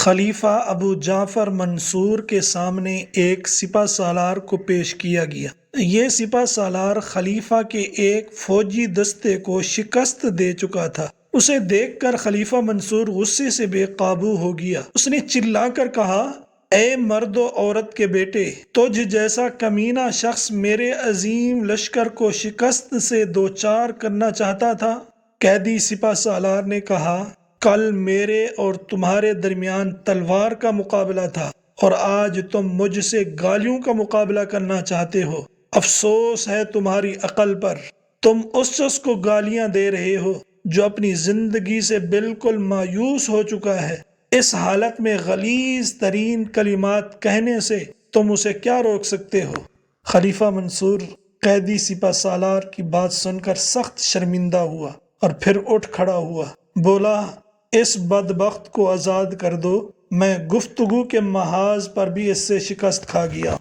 خلیفہ ابو جعفر منصور کے سامنے ایک سپہ سالار کو پیش کیا گیا۔ یہ سپہ سالار خلیفہ کے ایک فوجی دستے کو شکست دے چکا تھا۔ اسے دیکھ کر خلیفہ منصور غصے سے بے قابو ہو گیا۔ اس نے چلا کر کہا، اے مرد و عورت کے بیٹے، تجھ جیسا کمینہ شخص میرے عظیم لشکر کو شکست سے دوچار کرنا چاہتا تھا؟ قیدی سپہ سالار نے کہا، کل میرے اور تمہارے درمیان تلوار کا مقابلہ تھا اور آج تم مجھ سے گالیوں کا مقابلہ کرنا چاہتے ہو۔ افسوس ہے تمہاری عقل پر، تم اس شخص کو گالیاں دے رہے ہو جو اپنی زندگی سے بالکل مایوس ہو چکا ہے۔ اس حالت میں غلیظ ترین کلمات کہنے سے تم اسے کیا روک سکتے ہو؟ خلیفہ منصور قیدی سپہ سالار کی بات سن کر سخت شرمندہ ہوا اور پھر اٹھ کھڑا ہوا۔ بولا، اس بدبخت کو آزاد کر دو، میں گفتگو کے محاذ پر بھی اس سے شکست کھا گیا۔